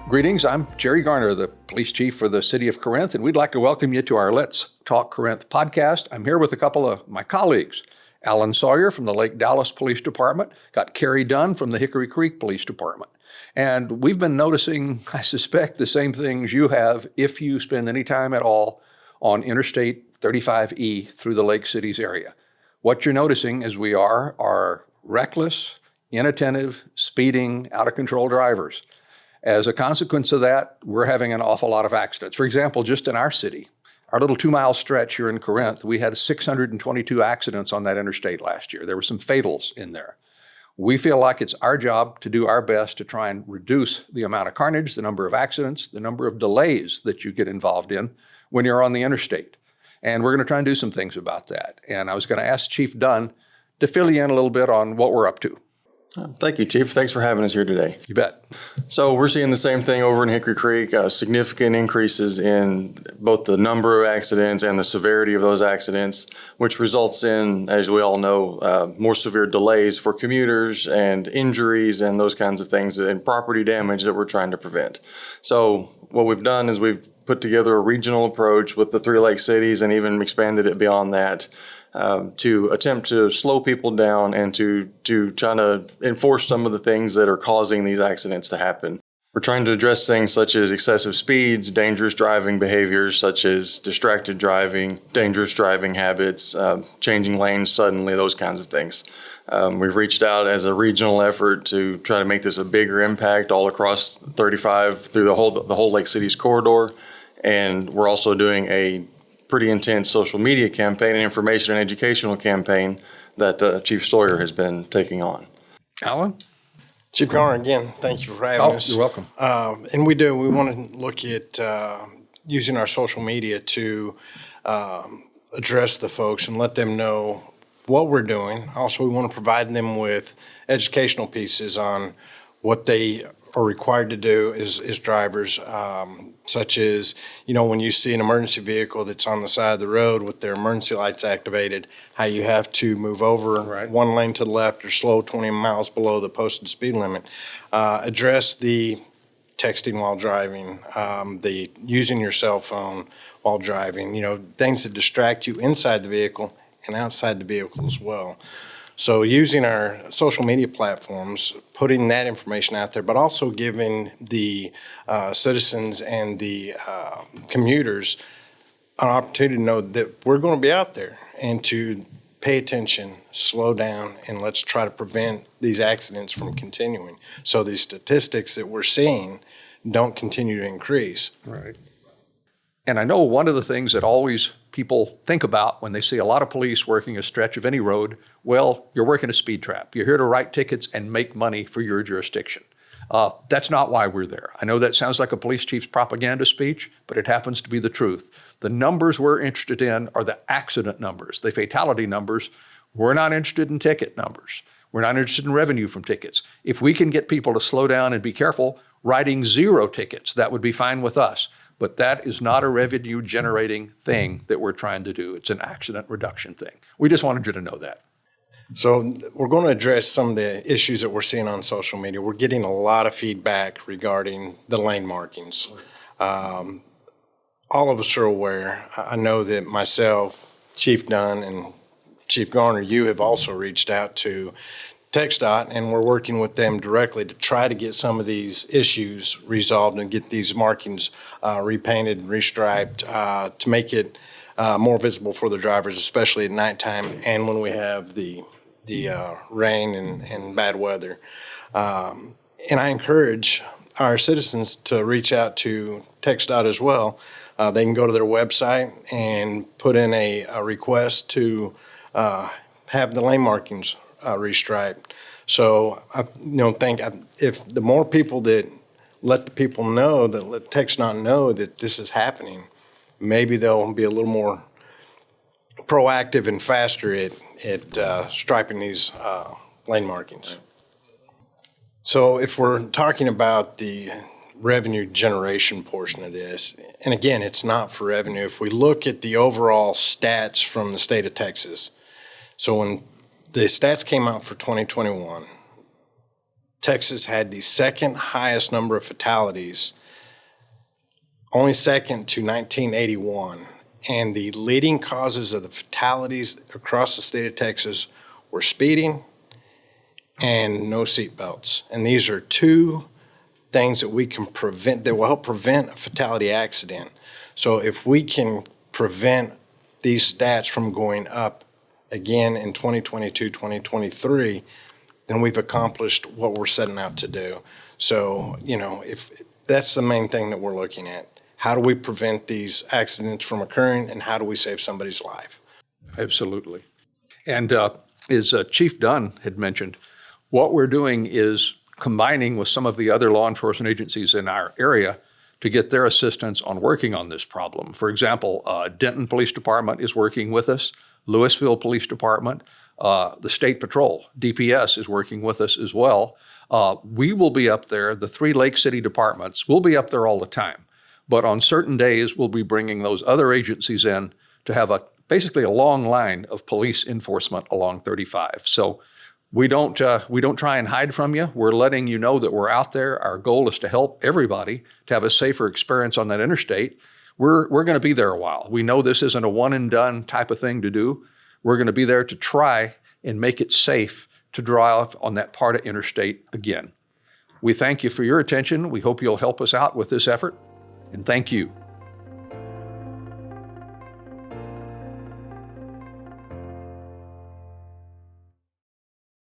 Greetings, I'm Jerry Garner, the police chief for the city of Corinth, and we'd like to welcome you to our Let's Talk Corinth podcast. I'm here with a couple of my colleagues, Alan Sawyer from the Lake Dallas Police Department, got Carrie Dunn from the Hickory Creek Police Department. And we've been noticing, I suspect, the same things you have if you spend any time at all on Interstate 35E through the Lake Cities area. What you're noticing, as we are reckless, inattentive, speeding, out-of-control drivers. As a consequence of that, we're having an awful lot of accidents. For example, just in our city, our little 2-mile stretch here in Corinth, we had 622 accidents on that interstate last year. There were some fatals in there. We feel like it's our job to do our best to try and reduce the amount of carnage, the number of accidents, the number of delays that you get involved in when you're on the interstate. And we're going to try and do some things about that. And I was going to ask Chief Dunn to fill you in a little bit on what we're up to. Thank you, Chief. Thanks for having us here today. You bet. So we're seeing the same thing over in Hickory Creek, significant increases in both the number of accidents and the severity of those accidents, which results in, as we all know, more severe delays for commuters and injuries and those kinds of things and property damage that we're trying to prevent. So what we've done is we've put together a regional approach with the 3 Lake cities and even expanded it beyond that. To attempt to slow people down and to try to enforce some of the things that are causing these accidents to happen. We're trying to address things such as excessive speeds, dangerous driving behaviors such as distracted driving, dangerous driving habits, changing lanes suddenly, those kinds of things. We've reached out as a regional effort to try to make this a bigger impact all across 35 through the whole Lake Cities corridor. And we're also doing a pretty intense social media campaign and information and educational campaign that Chief Sawyer has been taking on. Alan? Chief Garner, again, thank you for having us. You're welcome. And we want to look at using our social media to address the folks and let them know what we're doing. Also, we want to provide them with educational pieces on what they are required to do as drivers, such as, when you see an emergency vehicle that's on the side of the road with their emergency lights activated, how you have to move over one lane to the left or slow 20 miles below the posted speed limit. Address the texting while driving, the using your cell phone while driving, things that distract you inside the vehicle and outside the vehicle as well. So using our social media platforms, putting that information out there, but also giving the citizens and the commuters an opportunity to know that we're going to be out there and to pay attention, slow down, and let's try to prevent these accidents from continuing. So these statistics that we're seeing don't continue to increase. Right. And I know one of the things that always people think about when they see a lot of police working a stretch of any road, well, you're working a speed trap. You're here to write tickets and make money for your jurisdiction. That's not why we're there. I know that sounds like a police chief's propaganda speech, but it happens to be the truth. The numbers we're interested in are the accident numbers, the fatality numbers. We're not interested in ticket numbers. We're not interested in revenue from tickets. If we can get people to slow down and be careful, writing 0 tickets, that would be fine with us. But that is not a revenue-generating thing that we're trying to do. It's an accident reduction thing. We just wanted you to know that. So we're going to address some of the issues that we're seeing on social media. We're getting a lot of feedback regarding the lane markings. All of us are aware. I know that myself, Chief Dunn, and Chief Garner, you have also reached out to TXDOT, and we're working with them directly to try to get some of these issues resolved and get these markings repainted and restriped to make it more visible for the drivers, especially at nighttime and when we have the rain and bad weather. And I encourage our citizens to reach out to TXDOT as well. They can go to their website and put in a request to have the lane markings restriped. So I think if the more people that let the people know, that let TXDOT know that this is happening, maybe they'll be a little more proactive and faster at striping these lane markings. So if we're talking about the revenue generation portion of this, and again, it's not for revenue. If we look at the overall stats from the state of Texas, so when the stats came out for 2021, Texas had the second highest number of fatalities, only second to 1981. And the leading causes of the fatalities across the state of Texas were speeding and no seatbelts. And these are two things that we can prevent, that will help prevent a fatality accident. So if we can prevent these stats from going up again in 2022, 2023, then we've accomplished what we're setting out to do. So, if that's the main thing that we're looking at. How do we prevent these accidents from occurring, and how do we save somebody's life? Absolutely. And as Chief Dunn had mentioned, what we're doing is combining with some of the other law enforcement agencies in our area to get their assistance on working on this problem. For example, Denton Police Department is working with us, Louisville Police Department, the State Patrol, DPS, is working with us as well. We will be up there, the 3 Lake City departments, we'll be up there all the time. But on certain days, we'll be bringing those other agencies in to have basically a long line of police enforcement along 35. So we don't try and hide from you. We're letting you know that we're out there. Our goal is to help everybody to have a safer experience on that interstate. We're going to be there a while. We know this isn't a one and done type of thing to do. We're going to be there to try and make it safe to drive on that part of interstate again. We thank you for your attention. We hope you'll help us out with this effort. And thank you.